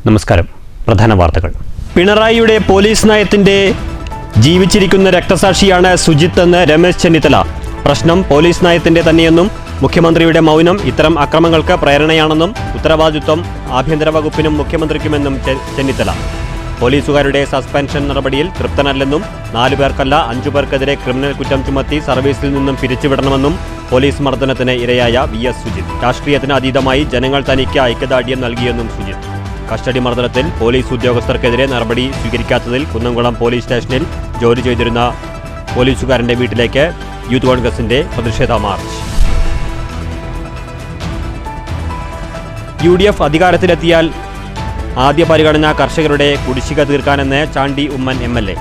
നമസ്കാരം. പ്രധാന വാർത്തകൾ. പിണറായിയുടെ പോലീസ് നയത്തിന്റെ ജീവിച്ചിരിക്കുന്ന രക്തസാക്ഷിയാണ് സുജിത്ത് എന്ന് രമേശ് ചെന്നിത്തല. പ്രശ്നം പോലീസ് നയത്തിന്റെ തന്നെയെന്നും മുഖ്യമന്ത്രിയുടെ മൗനം ഇത്തരം അക്രമങ്ങൾക്ക് പ്രേരണയാണെന്നും ഉത്തരവാദിത്വം ആഭ്യന്തര വകുപ്പിനും മുഖ്യമന്ത്രിക്കുമെന്നും ചെന്നിത്തല. പോലീസുകാരുടെ സസ്പെൻഷൻ നടപടിയിൽ തൃപ്തനല്ലെന്നും 4 പേർക്കല്ല 5 പേർക്കെതിരെ ക്രിമിനൽ കുറ്റം ചുമത്തി സർവീസിൽ നിന്നും പിരിച്ചുവിടണമെന്നും പോലീസ് മർദ്ദനത്തിന് ഇരയായ VS സുജിത്ത്. രാഷ്ട്രീയത്തിന് അതീതമായി ജനങ്ങൾ തനിക്ക് ഐക്യദാർഢ്യം നൽകിയെന്നും സുജിത്ത്. കസ്റ്റഡി മർദ്ദനത്തിൽ പോലീസ് ഉദ്യോഗസ്ഥർക്കെതിരെ നടപടി സ്വീകരിക്കാത്തതിൽ കുന്നംകുളം പോലീസ് സ്റ്റേഷനിൽ ജോലി ചെയ്തിരുന്ന പോലീസുകാരന്റെ വീട്ടിലേക്ക് യൂത്ത് കോൺഗ്രസിന്റെ പ്രതിഷേധ മാർച്ച്. UDF അധികാരത്തിലെത്തിയാൽ ആദ്യ പരിഗണന കർഷകരുടെ കുടിശ്ശിക തീർക്കാനെന്ന് ചാണ്ടി ഉമ്മൻ MLA.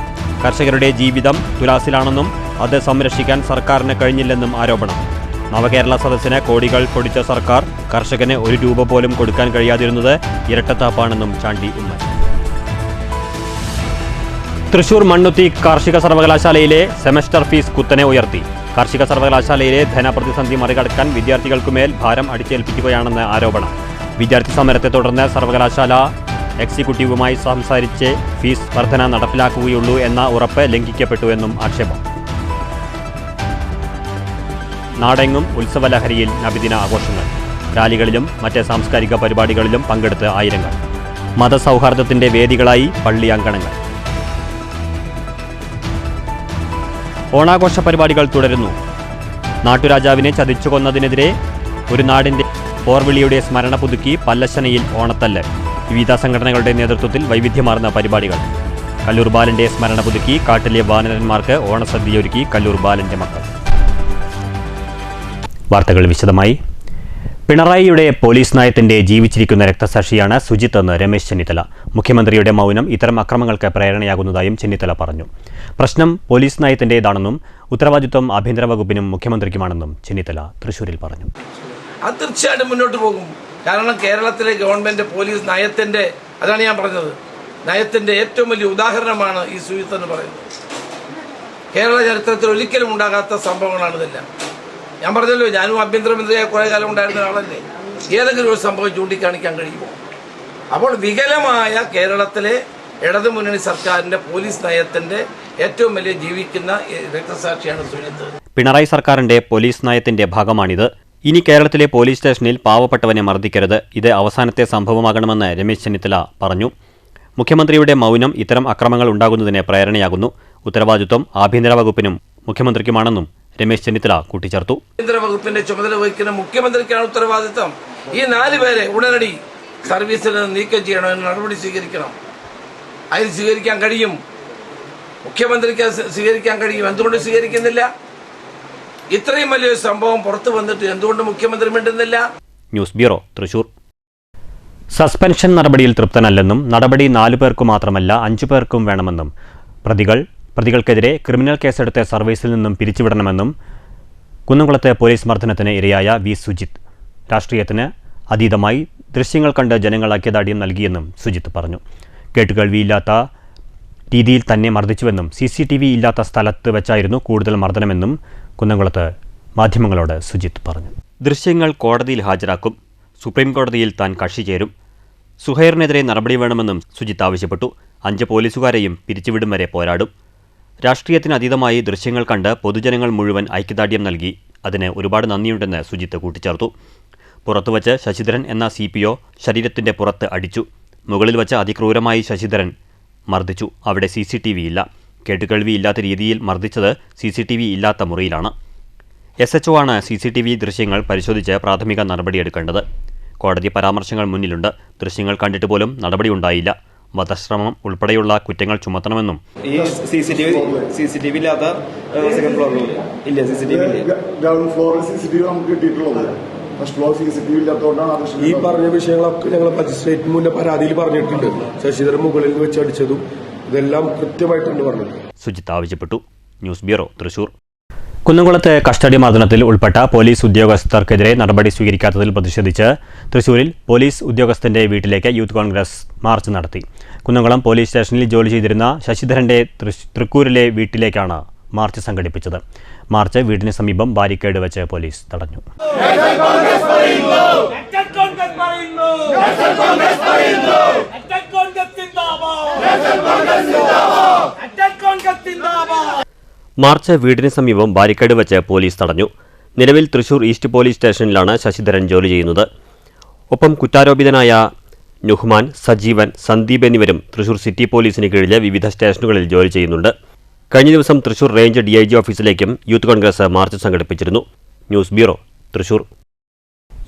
കർഷകരുടെ ജീവിതം തുലാസിലാണെന്നും അത് സംരക്ഷിക്കാൻ സർക്കാരിന് കഴിഞ്ഞില്ലെന്നും ആരോപണം. നവകേരള സദസ്സിന് കോടികൾ പൊടിച്ച സർക്കാർ കർഷകന് 1 രൂപ പോലും കൊടുക്കാൻ കഴിയാതിരുന്നത് ഇരട്ടത്താപ്പാണെന്നും ചാണ്ടി ഉമ്മൻ. തൃശൂർ മണ്ണുത്തി കാർഷിക സർവകലാശാലയിലെ സെമസ്റ്റർ ഫീസ് കുത്തനെ ഉയർത്തി. കാർഷിക സർവകലാശാലയിലെ ധനപ്രതിസന്ധി മറികടക്കാൻ വിദ്യാർത്ഥികൾക്കുമേൽ ഭാരം അടിച്ചേൽപ്പിക്കുകയാണെന്ന് ആരോപണം. വിദ്യാർത്ഥി സമരത്തെ തുടർന്ന് സർവകലാശാല എക്സിക്യൂട്ടീവുമായി സംസാരിച്ച് ഫീസ് വർധന നടപ്പിലാക്കുകയുള്ളൂ എന്ന ഉറപ്പ് ലംഘിക്കപ്പെട്ടുവെന്നും ആക്ഷേപം. നാടെങ്ങും ഉത്സവലഹരിയിൽ നബിദിന ആഘോഷങ്ങൾ. റാലികളിലും മറ്റ് സാംസ്കാരിക പരിപാടികളിലും പങ്കെടുത്ത് ആയിരങ്ങൾ. മതസൗഹാർദ്ദത്തിന്റെ വേദികളായി പള്ളി അങ്കണങ്ങൾ. ഓണാഘോഷ പരിപാടികൾ തുടരുന്നു. നാട്ടുരാജാവിനെ ചതിച്ചു കൊന്നതിനെതിരെ ഒരു നാടിന്റെ പോർവിളിയുടെ സ്മരണ പുതുക്കി പല്ലശ്ശനയിൽ ഓണത്തല്ല്. വിവിധ സംഘടനകളുടെ നേതൃത്വത്തിൽ വൈവിധ്യമാർന്ന പരിപാടികൾ. കല്ലൂർ ബാലന്റെ സ്മരണ പുതുക്കി കാട്ടിലെ വാനരന്മാർക്ക് ഓണസദ്യയൊരുക്കി കല്ലൂർ ബാലന്റെ മക്കൾ. വാർത്തകൾ വിശദമായി. പിണറായിയുടെ പോലീസ് നയത്തിന്റെ ജീവിച്ചിരിക്കുന്ന രക്തസാക്ഷിയാണ് സുജിത്ത് എന്ന് രമേശ് ചെന്നിത്തല. മുഖ്യമന്ത്രിയുടെ മൗനം ഇത്തരം അക്രമങ്ങൾക്ക് പ്രേരണയാകുന്നതായും ചെന്നിത്തല പറഞ്ഞു. പ്രശ്നം പോലീസ് നയത്തിൻ്റെതാണെന്നും ഉത്തരവാദിത്വം ആഭ്യന്തര വകുപ്പിനും മുഖ്യമന്ത്രിക്കുമാണെന്നും ചെന്നിത്തല തൃശ്ശൂരിൽ പറഞ്ഞു. അത് തീർച്ചയായിട്ടും മുന്നോട്ട് പോകും. കാരണം കേരളത്തിലെ ഗവൺമെന്റ് പോലീസ് നയത്തിന്റെ, അതാണ് ഞാൻ പറഞ്ഞത്, നയത്തിന്റെ ഏറ്റവും വലിയ ഉദാഹരണമാണ് ഈ സുജിത്ത് എന്ന് പറയുന്നത്. കേരള ചരിത്രത്തിൽ ഒരിക്കലും ഉണ്ടാകാത്ത സംഭവങ്ങളാണ് ഇതെല്ലാം. ഞാൻ പറഞ്ഞല്ലോ, ഞാനും ആഭ്യന്തരമന്ത്രിയായ കുറേ കാലം ഉണ്ടായിരുന്ന ആളല്ലേ. ഏതെങ്കിലും ഒരു സംഭവം ചൂണ്ടിക്കാണിക്കാൻ കഴിയുമോ? അപ്പോൾ വികലമായ കേരളത്തിലെ ഇടതുമുന്നണി സർക്കാരിന്റെ പോലീസ് നയത്തിന്റെ ഏറ്റവും വലിയ ജീവിക്കുന്ന രക്തസാക്ഷിയാണ് സുജിത്ത്. പിണറായി സർക്കാരിന്റെ പോലീസ് നയത്തിന്റെ ഭാഗമാണിത്. ഇനി കേരളത്തിലെ പോലീസ് സ്റ്റേഷനിൽ പാവപ്പെട്ടവനെ മർദ്ദിക്കരുത്. ഇത് അവസാനത്തെ സംഭവമാകണമെന്ന് രമേശ് ചെന്നിത്തല പറഞ്ഞു. മുഖ്യമന്ത്രിയുടെ മൗനം ഇത്തരം അക്രമങ്ങൾ ഉണ്ടാകുന്നതിന് പ്രേരണയാകുന്നു. ഉത്തരവാദിത്വം ആഭ്യന്തര വകുപ്പിനും മുഖ്യമന്ത്രിക്കുമാണെന്നും രമേശ് ചെന്നിത്തല കൂട്ടിച്ചേർത്തു. ആഭ്യന്തര വകുപ്പിന്റെ ചുമതല വഹിക്കുന്ന മുഖ്യമന്ത്രിക്കാണ് ഉത്തരവാദിത്വം. ഈ 4 പേരെ ഉടനടി സർവീസിൽ നിന്ന് നീക്കം ചെയ്യണമെന്ന് നടപടി സ്വീകരിക്കണം. അതിന് സ്വീകരിക്കാൻ കഴിയും, മുഖ്യമന്ത്രിക്ക് സ്വീകരിക്കാൻ കഴിയും. എന്തുകൊണ്ട് സ്വീകരിക്കുന്നില്ല? ഇത്രയും വലിയൊരു സംഭവം പുറത്തു വന്നിട്ട് എന്തുകൊണ്ട് മുഖ്യമന്ത്രി മിണ്ടുന്നില്ല? News bureau, Thrissur. സസ്പെൻഷൻ നടപടിയിൽ തൃപ്തനല്ലെന്നും നടപടി 4 പേർക്കു മാത്രമല്ല 5 പേർക്കും വേണമെന്നും പ്രതികൾക്കെതിരെ ക്രിമിനൽ കേസെടുത്ത് സർവീസിൽ നിന്നും പിരിച്ചുവിടണമെന്നും കുന്നംകുളത്തെ പോലീസ് മർദ്ദനത്തിന് ഇരയായ VS സുജിത്ത്. രാഷ്ട്രീയത്തിന് അതീതമായി ദൃശ്യങ്ങൾ കണ്ട് ജനങ്ങൾ ഐക്യദാർഢ്യം നൽകിയെന്നും സുജിത്ത് പറഞ്ഞു. കേട്ടുകേൾവിയില്ലാത്ത രീതിയിൽ തന്നെ മർദ്ദിച്ചുവെന്നും CCTV ഇല്ലാത്ത സ്ഥലത്ത് വെച്ചായിരുന്നു കൂടുതൽ മർദ്ദനമെന്നും കുന്നംകുളത്ത് മാധ്യമങ്ങളോട് സുജിത്ത് പറഞ്ഞു. ദൃശ്യങ്ങൾ കോടതിയിൽ ഹാജരാക്കും. സുപ്രീം കോടതിയിൽ താൻ കക്ഷി ചേരും. സുഹൈറിനെതിരെ നടപടി വേണമെന്നും സുജിത്ത് ആവശ്യപ്പെട്ടു. 5 പോലീസുകാരെയും പിരിച്ചുവിടും വരെ പോരാടും. രാഷ്ട്രീയത്തിന് അതീതമായി ദൃശ്യങ്ങൾ കണ്ട് പൊതുജനങ്ങൾ മുഴുവൻ ഐക്യദാർഢ്യം നൽകി. അതിന് ഒരുപാട് നന്ദിയുണ്ടെന്ന് സുജിത്ത് കൂട്ടിച്ചേർത്തു. പുറത്തുവച്ച് ശശിധരൻ എന്ന CPO ശരീരത്തിന്റെ പുറത്ത് അടിച്ചു. മുകളിൽ വച്ച് അതിക്രൂരമായി ശശിധരൻ മർദ്ദിച്ചു. അവിടെ CCTV ഇല്ല. കേട്ടുകേൾവിയില്ലാത്ത രീതിയിൽ മർദ്ദിച്ചത് CCTV ഇല്ലാത്ത മുറിയിലാണ്. SHO ആണ് CCTV ദൃശ്യങ്ങൾ പരിശോധിച്ച് പ്രാഥമിക നടപടിയെടുക്കേണ്ടത്. കോടതി പരാമർശങ്ങൾ മുന്നിലുണ്ട്. ദൃശ്യങ്ങൾ കണ്ടിട്ട് പോലും നടപടിയുണ്ടായില്ല. വധശ്രമം ഉൾപ്പെടെയുള്ള കുറ്റങ്ങൾ ചുമത്തണമെന്നും. ഈ CCTV ഇല്ലാത്ത സെക്കൻഡ് ഫ്ലോറിൽ ഇല്ല. CCTV ഗ്രൗണ്ട് ഫ്ലോറിൽ CCTV നമുക്ക് കിട്ടിയിട്ടുള്ളത്. ഫസ്റ്റ് ഫ്ലോർ CCTV ഇല്ലാത്തതുകൊണ്ടാണ് ഈ പറഞ്ഞ വിഷയങ്ങളൊക്കെ ഞങ്ങൾ മജിസ്ട്രേറ്റിന് മുന്നേ പരാതിയിൽ പറഞ്ഞിട്ടുണ്ട്. ശശിധരൻ മുകളിൽ വെച്ച് അടിച്ചതും ഇതെല്ലാം കൃത്യമായിട്ടുണ്ട് പറഞ്ഞത് സുജിത്ത് ആവശ്യപ്പെട്ടു. News bureau, Thrissur. കുന്നംകുളത്ത് കസ്റ്റഡി മർദ്ദനത്തിൽ ഉൾപ്പെട്ട പോലീസ് ഉദ്യോഗസ്ഥർക്കെതിരെ നടപടി സ്വീകരിക്കാത്തതിൽ പ്രതിഷേധിച്ച് തൃശൂരിൽ പോലീസ് ഉദ്യോഗസ്ഥന്റെ വീട്ടിലേക്ക് യൂത്ത് കോൺഗ്രസ് മാർച്ച് നടത്തി. കുന്നംകുളം പോലീസ് സ്റ്റേഷനിൽ ജോലി ചെയ്തിരുന്ന ശശിധരന്റെ തൃക്കൂരിലെ വീട്ടിലേക്കാണ് മാർച്ച് സംഘടിപ്പിച്ചത്. മാർച്ച് വീടിന് സമീപം ബാരിക്കേഡ് വെച്ച് പോലീസ് തടഞ്ഞു. Congress മാർച്ച് വീടിന് സമീപം ബാരിക്കേഡ് വെച്ച് പോലീസ് തടഞ്ഞു. നിലവിൽ തൃശൂർ ഈസ്റ്റ് പോലീസ് സ്റ്റേഷനിലാണ് ശശിധരൻ ജോലി ചെയ്യുന്നത്. ഒപ്പം കുറ്റാരോപിതനായ നുഹ്മാൻ, സജീവൻ, സന്ദീപ് എന്നിവരും തൃശൂർ സിറ്റി പോലീസിന് കീഴിലെ വിവിധ സ്റ്റേഷനുകളിൽ ജോലി ചെയ്യുന്നുണ്ട്. കഴിഞ്ഞ ദിവസം തൃശൂർ റേഞ്ച് DIG ഓഫീസിലേക്കും യൂത്ത് കോൺഗ്രസ് മാർച്ച് സംഘടിപ്പിച്ചിരുന്നു. News bureau, Thrissur.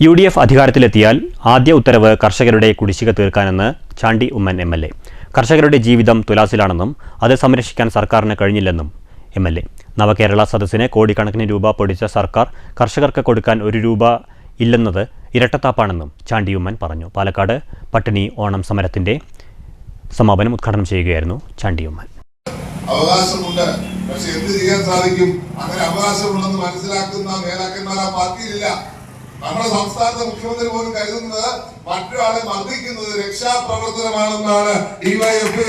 UDF അധികാരത്തിലെത്തിയാൽ ആദ്യ ഉത്തരവ് കർഷകരുടെ കുടിശ്ശിക തീർക്കാനെന്ന് ചാണ്ടി ഉമ്മൻ MLA. കർഷകരുടെ ജീവിതം തുലാസിലാണെന്നും അത് സംരക്ഷിക്കാൻ സർക്കാരിന് കഴിഞ്ഞില്ലെന്നും MLA. നവകേരള സദസ്സിന് കോടിക്കണക്കിന് രൂപ പൊടിച്ച സർക്കാർ കർഷകർക്ക് കൊടുക്കാൻ ₹1 ഇല്ലെന്നത് ഇരട്ടത്താപ്പാണെന്നും ചാണ്ടി ഉമ്മൻ പറഞ്ഞു. പാലക്കാട് പട്ടിണി ഓണം സമരത്തിന്റെ സമാപനം ഉദ്ഘാടനം ചെയ്യുകയായിരുന്നു ചാണ്ടി ഉമ്മൻ. അവകാശമുണ്ട്, പക്ഷെ എന്ത് ചെയ്യാൻ സാധിക്കും? അങ്ങനെ അവകാശമുണ്ടെന്ന് മനസ്സിലാക്കുന്ന നേതാക്കന്മാർ ആ പാർട്ടിയിലില്ല. നമ്മുടെ സംസ്ഥാനത്തെ മുഖ്യമന്ത്രി പോലും കരുതുന്നത് മറ്റൊരാളെ മർദ്ദിക്കുന്നത് രക്ഷാപ്രവർത്തനമാണെന്നാണ് DYFI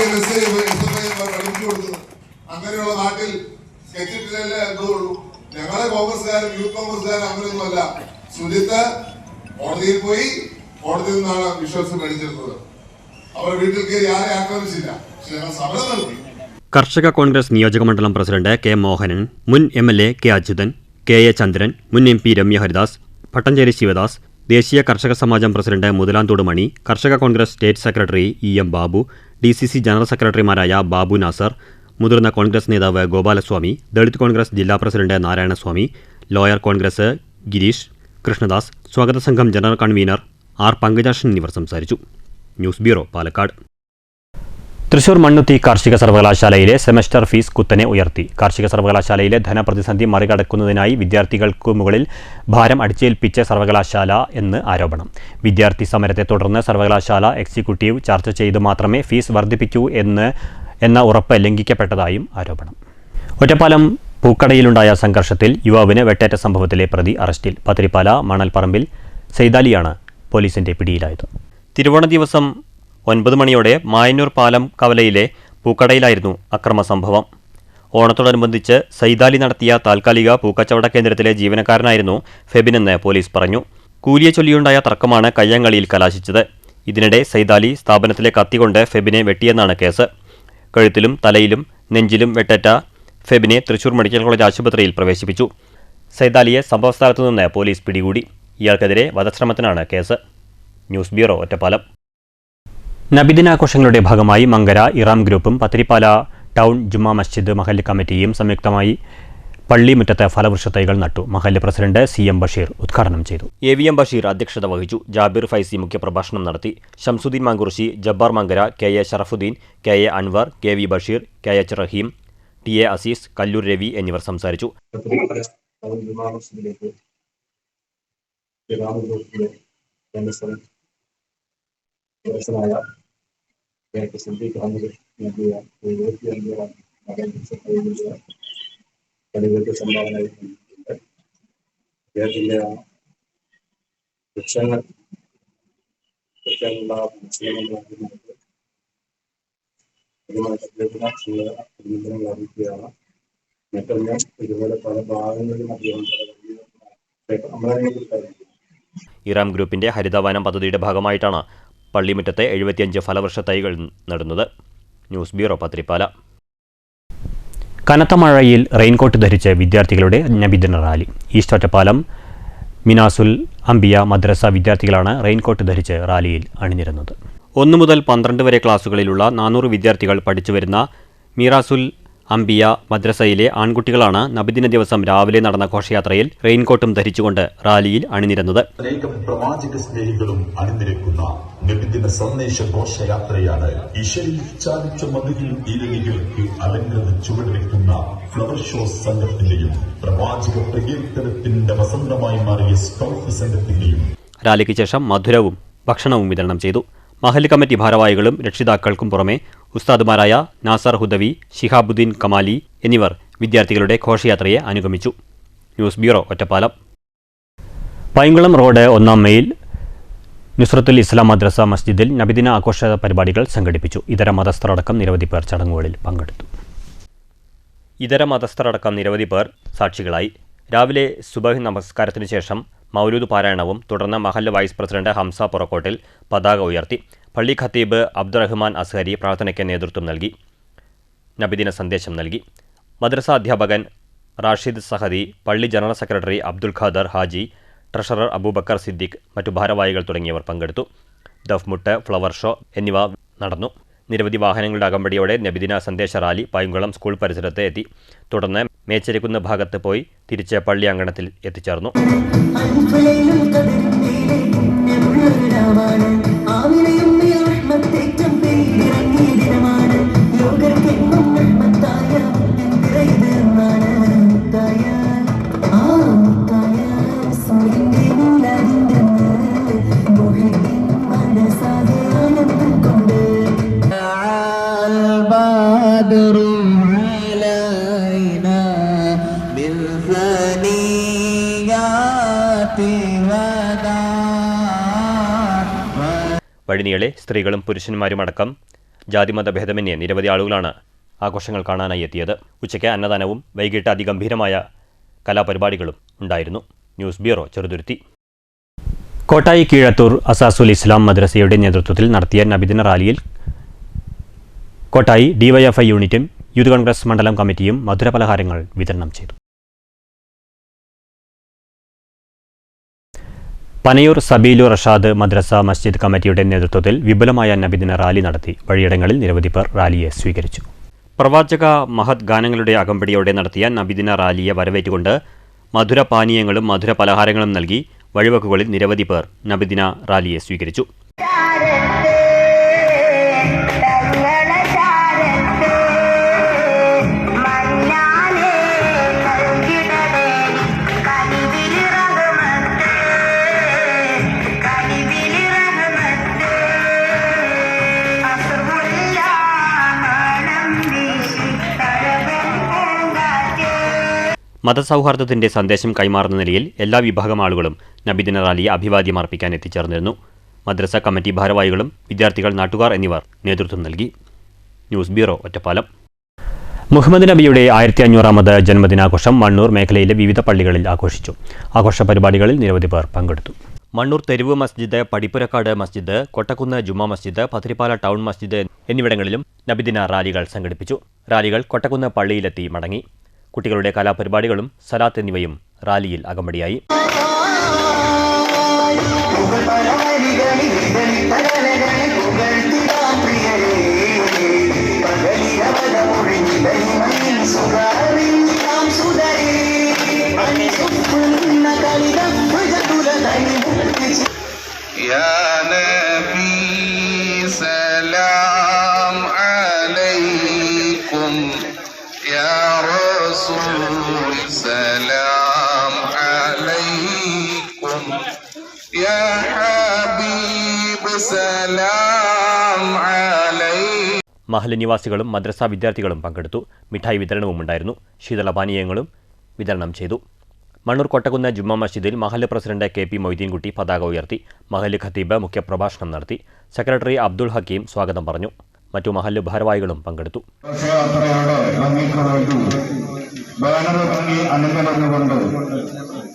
പഠിപ്പിച്ചു കൊടുക്കുന്നത്. അങ്ങനെയുള്ള നാട്ടിൽ സ്കെച്ചിട്ടിലല്ലേ എന്തോളൂ. ഞങ്ങളെ കോൺഗ്രസ്സുകാരും യൂത്ത് കോൺഗ്രസ്സുകാരും അങ്ങനെയൊന്നുമല്ല. സുജിത്ത് കോടതിയിൽ പോയി, കോടതിയിൽ നിന്നാണ് വിശ്വാസം മേടിച്ചിരുന്നത്. അവർ വീട്ടിൽ കയറി ആരെ ആക്രമിച്ചില്ല, പക്ഷെ ഞങ്ങൾ സമരം നടത്തി. കർഷക കോൺഗ്രസ് നിയോജകമണ്ഡലം പ്രസിഡന്റ് K. മോഹനൻ, മുൻ MLA K. അച്യുതൻ, KA ചന്ദ്രൻ, മുൻ MP രമ്യ ഹരിദാസ്, പട്ടഞ്ചേരി ശിവദാസ്, ദേശീയ കർഷക സമാജം പ്രസിഡന്റ് മുതലാന്തോട് മണി, കർഷക Congress state secretary EM Babu, DCC general സെക്രട്ടറിമാരായ ബാബു നാസർ, മുതിർന്ന കോൺഗ്രസ് നേതാവ് ഗോപാലസ്വാമി, ദളിത് കോൺഗ്രസ് ജില്ലാ പ്രസിഡന്റ് നാരായണസ്വാമി, ലോയർ കോൺഗ്രസ് ഗിരീഷ്, കൃഷ്ണദാസ്, സ്വാഗത സംഘം ജനറൽ കൺവീനർ R. പങ്കജാക്ഷൻ എന്നിവർ സംസാരിച്ചു. News bureau, Palakkad. തൃശൂർ മണ്ണുത്തി കാർഷിക സർവകലാശാലയിലെ സെമസ്റ്റർ ഫീസ് കുത്തനെ ഉയർത്തി. കാർഷിക സർവകലാശാലയിലെ ധനപ്രതിസന്ധി മറികടക്കുന്നതിനായി വിദ്യാർത്ഥികൾക്ക് മുകളിൽ ഭാരം അടിച്ചേൽപ്പിച്ച സർവകലാശാല എന്ന് ആരോപണം. വിദ്യാർത്ഥി സമരത്തെ തുടർന്ന് സർവകലാശാല എക്സിക്യൂട്ടീവ് ചർച്ച ചെയ്തു മാത്രമേ ഫീസ് വർദ്ധിപ്പിക്കൂ എന്ന ഉറപ്പ് ലംഘിക്കപ്പെട്ടതായും ആരോപണം. ഒറ്റപ്പാലം പൂക്കടയിലുണ്ടായ സംഘർഷത്തിൽ യുവാവിന് വെട്ടേറ്റ സംഭവത്തിലെ പ്രതി അറസ്റ്റിൽ. പത്തിരിപ്പാല മണൽപ്പറമ്പിൽ സെയ്താലിയാണ് പോലീസിന്റെ പിടിയിലായത്. തിരുവോണ ദിവസം 9 മണിയോടെ മായന്നൂർ പാലം കവലയിലെ പൂക്കടയിലായിരുന്നു അക്രമ സംഭവം. ഓണത്തോടനുബന്ധിച്ച് സൈതാലി നടത്തിയ താൽക്കാലിക പൂക്കച്ചവട കേന്ദ്രത്തിലെ ജീവനക്കാരനായിരുന്നു ഫെബിനെന്ന് പോലീസ് പറഞ്ഞു. കൂലിയെ ചൊല്ലിയുണ്ടായ തർക്കമാണ് കയ്യാങ്കളിയിൽ കലാശിച്ചത്. ഇതിനിടെ സൈതാലി സ്ഥാപനത്തിലെ കത്തികൊണ്ട് ഫെബിനെ വെട്ടിയെന്നാണ് കേസ്. കഴുത്തിലും തലയിലും നെഞ്ചിലും വെട്ടേറ്റ ഫെബിനെ തൃശൂർ മെഡിക്കൽ കോളേജ് ആശുപത്രിയിൽ പ്രവേശിപ്പിച്ചു. സൈതാലിയെ സംഭവസ്ഥലത്തു നിന്ന് പോലീസ് പിടികൂടി. ഇയാൾക്കെതിരെ വധശ്രമത്തിനാണ് കേസ്. News bureau, Ottapalam. നബിദിനാഘോഷങ്ങളുടെ ഭാഗമായി മങ്കര ഇറാം ഗ്രൂപ്പും പത്തിരിപ്പാല ടൗൺ ജുമാ മസ്ജിദ് മഹല്ല് കമ്മിറ്റിയും സംയുക്തമായി പള്ളിമുറ്റത്ത് ഫലവൃക്ഷത്തൈകൾ നട്ടു. മഹല്ല് പ്രസിഡന്റ് CM ബഷീർ ഉദ്ഘാടനം ചെയ്തു. AVM ബഷീർ അധ്യക്ഷത വഹിച്ചു. ജാബിർ ഫൈസി മുഖ്യപ്രഭാഷണം നടത്തി. Shamsuddin Mankurissi, Jabbar Mankara, KA Sharafuddin, KA Anwar, KV Basheer, KH റഹീം, TA അസീസ്, കല്ലൂർ രവി എന്നിവർ സംസാരിച്ചു. കളികൾക്ക് സംഭാവന നൽകിയിട്ടുണ്ട്. അദ്ദേഹത്തിന്റെ വൃക്ഷങ്ങളുള്ള അഭിനന്ദനങ്ങൾ അറിയിക്കുകയാണ്. മറ്റൊന്ന്, ഇതുപോലെ പല ഭാഗങ്ങളിലും അദ്ദേഹം ഇറാം ഗ്രൂപ്പിന്റെ ഹരിതവനം പദ്ധതിയുടെ ഭാഗമായിട്ടാണ് പള്ളിമുറ്റത്തെ 75 ഫലവൃക്ഷ തൈകൾ നടുന്നത്. News bureau, Pathirippala. കനത്ത മഴയിൽ റെയിൻകോട്ട് ധരിച്ച് വിദ്യാർത്ഥികളുടെ നബിദിന റാലി. ഈസ്റ്റ് ഒറ്റപ്പാലം മിനാസുൽ അംബിയ മദ്രസ വിദ്യാർത്ഥികളാണ് റെയിൻകോട്ട് ധരിച്ച് റാലിയിൽ അണിനിരുന്നത്. 1 മുതൽ 12 വരെ ക്ലാസുകളിലുള്ള 400 വിദ്യാർത്ഥികൾ പഠിച്ചുവരുന്ന മീറാസുൽ അംബിയ മദ്രസയിലെ ആൺകുട്ടികളാണ് നബിദിന ദിവസം രാവിലെ നടന്ന ഘോഷയാത്രയിൽ റെയിൻകോട്ടും ധരിച്ചുകൊണ്ട് റാലിയിൽ അണിനിരുന്നത്. അനേകം പ്രവാചക സ്നേഹികളും അണിനിരക്കുന്ന നബിദിന സന്ദേശ ഘോഷയാത്രയാണ്. ഈശ്വരിൽ ചാലിച്ച മധുരിൽ ഈരണികൾക്ക് അലങ്കൃത ചുവടുവെക്കുന്ന ഫ്ലവർ ഷോ സംഘത്തിന്റെയും പ്രവാചക പ്രകീർത്തനത്തിന്റെ വസന്തമായി മാറിയ സ്കൗട്ട് സംഘത്തിന്റെയും റാലിക്ക് ശേഷം മധുരവും ഭക്ഷണവും വിതരണം ചെയ്തു. മഹല്ല് കമ്മിറ്റി ഭാരവാഹികളും രക്ഷിതാക്കൾക്കും പുറമെ ഉസ്താദുമാരായ നാസർ ഹുദവി, ശിഹാബുദ്ദീൻ കമാലി എന്നിവർ വിദ്യാർത്ഥികളുടെ ഘോഷയാത്രയെ അനുഗമിച്ചു. News bureau, Ottapalam. Painkulam road 1-ാം മൈൽ നുസ്രത്തുൽ ഇസ്ലാം മദ്രസ മസ്ജിദിൽ നബിദിന ആഘോഷ പരിപാടികൾ സംഘടിപ്പിച്ചു. ഇതര മതസ്ഥരടക്കം നിരവധി പേർ ചടങ്ങുകളിൽ പങ്കെടുത്തു. സാക്ഷികളായി. രാവിലെ സുബഹ് നമസ്കാരത്തിനു ശേഷം മൗലൂദ് പാരായണവും തുടർന്ന് മഹല്ല് വൈസ് പ്രസിഡന്റ് ഹംസ പുറക്കോട്ടിൽ പതാക ഉയർത്തി. പള്ളി ഖത്തീബ് അബ്ദുറഹ്മാൻ അസ്ഹരി പ്രാർത്ഥനയ്ക്ക് നേതൃത്വം നൽകി. നബിദിന സന്ദേശം നൽകി. മദ്രസ അധ്യാപകൻ റാഷിദ് സഹദി, പള്ളി general secretary Abdul Khader Haji, treasurer Abubakar Siddique, മറ്റു ഭാരവാഹികൾ തുടങ്ങിയവർ പങ്കെടുത്തു. ദഫ്മുട്ട്, ഫ്ലവർ ഷോ എന്നിവ നടന്നു. നിരവധി വാഹനങ്ങളുടെ അകമ്പടിയോടെ നബിദിന സന്ദേശ റാലി പൈങ്കുളം സ്കൂൾ പരിസരത്ത് എത്തി. തുടർന്ന് മേച്ചരിക്കുന്ന ഭാഗത്ത് പോയി തിരിച്ച് പള്ളി അങ്കണത്തിൽ എത്തിച്ചേർന്നു. വഴിനീളെ സ്ത്രീകളും പുരുഷന്മാരുമടക്കം ജാതിമത ഭേദമന്യേ നിരവധി ആളുകളാണ് ആഘോഷങ്ങൾ കാണാനായി എത്തിയത്. ഉച്ചയ്ക്ക് അന്നദാനവും വൈകിട്ട് അതിഗംഭീരമായ കലാപരിപാടികളും ഉണ്ടായിരുന്നു. News bureau, Cheruthuruthy. കോട്ടായി കീഴത്തൂർ അസാസുൽ ഇസ്ലാം മദ്രസയുടെ നേതൃത്വത്തിൽ നടത്തിയ നബിദിന റാലിയിൽ കോട്ടായി ഡിവൈഎഫ്ഐ യൂണിറ്റും യൂത്ത് കോൺഗ്രസ് മണ്ഡലം കമ്മിറ്റിയും മധുരപലഹാരങ്ങൾ വിതരണം ചെയ്തു. പനയൂർ സബീലു റഷാദ് മദ്രസ മസ്ജിദ് കമ്മിറ്റിയുടെ നേതൃത്വത്തിൽ വിപുലമായ നബിദിന റാലി നടത്തി. വഴിയിടങ്ങളിൽ നിരവധി പേർ റാലിയെ സ്വീകരിച്ചു. പ്രവാചക മഹത് ഗാനങ്ങളുടെ അകമ്പടിയോടെ നടത്തിയ നബിദിന റാലിയെ വരവേറ്റുകൊണ്ട് മധുരപാനീയങ്ങളും മധുരപലഹാരങ്ങളും നൽകി വഴിവക്കുകളിൽ നിരവധി പേർ നബിദിന റാലിയെ സ്വീകരിച്ചു. മതസൗഹാർദ്ദത്തിന്റെ സന്ദേശം കൈമാറുന്ന നിലയിൽ എല്ലാ വിഭാഗം ആളുകളും നബിദിന റാലിയെ അഭിവാദ്യം അർപ്പിക്കാൻ എത്തിച്ചേർന്നിരുന്നു. മദ്രസ കമ്മിറ്റി ഭാരവാഹികളും വിദ്യാർത്ഥികൾ, നാട്ടുകാർ എന്നിവർ നേതൃത്വം നൽകി. News bureau, Ottapalam. മുഹമ്മദ് നബിയുടെ 1500ാമത് ജന്മദിനാഘോഷം മണ്ണൂർ മേഖലയിലെ വിവിധ പള്ളികളിൽ ആഘോഷിച്ചു. ആഘോഷ പരിപാടികളിൽ നിരവധി പേർ പങ്കെടുത്തു. മണ്ണൂർ തെരുവ് മസ്ജിദ്, പടിപ്പുരക്കാട് മസ്ജിദ്, കൊട്ടക്കുന്ന് ജുമാ മസ്ജിദ്, പത്തിരിപ്പാല ടൗൺ മസ്ജിദ് എന്നിവിടങ്ങളിലും നബിദിന റാലികൾ സംഘടിപ്പിച്ചു. റാലികൾ കൊട്ടക്കുന്ന് പള്ളിയിലെത്തി മടങ്ങി. കുട്ടികളുടെ കലാപരിപാടികളും സലാത്ത് എന്നിവയും റാലിയിൽ അകമ്പടിയായി. سلام عليكم يا حبيب سلام عليكم. മഹല്ല് നിവാസികളും മദ്രസ വിദ്യാർത്ഥികളും പങ്കെടുത്തു. മിഠായി വിതരണവും ഉണ്ടായിരുന്നു. ശീതളപാനീയങ്ങളും വിതരണം ചെയ്തു. മണ്ണൂർ കൊട്ടക്കുന്ന് ജുമാ മസ്ജിദിൽ മഹല്ല് പ്രസിഡന്റ് കെ പി മൊയ്തീൻകുട്ടി പതാക ഉയർത്തി. മഹല്ല് ഖത്തീബ് മുഖ്യപ്രഭാഷണം നടത്തി. സെക്രട്ടറി അബ്ദുൾ ഹക്കീം സ്വാഗതം പറഞ്ഞു. മറ്റു മഹല്ല് ഭാരവാഹികളും പങ്കെടുത്തു.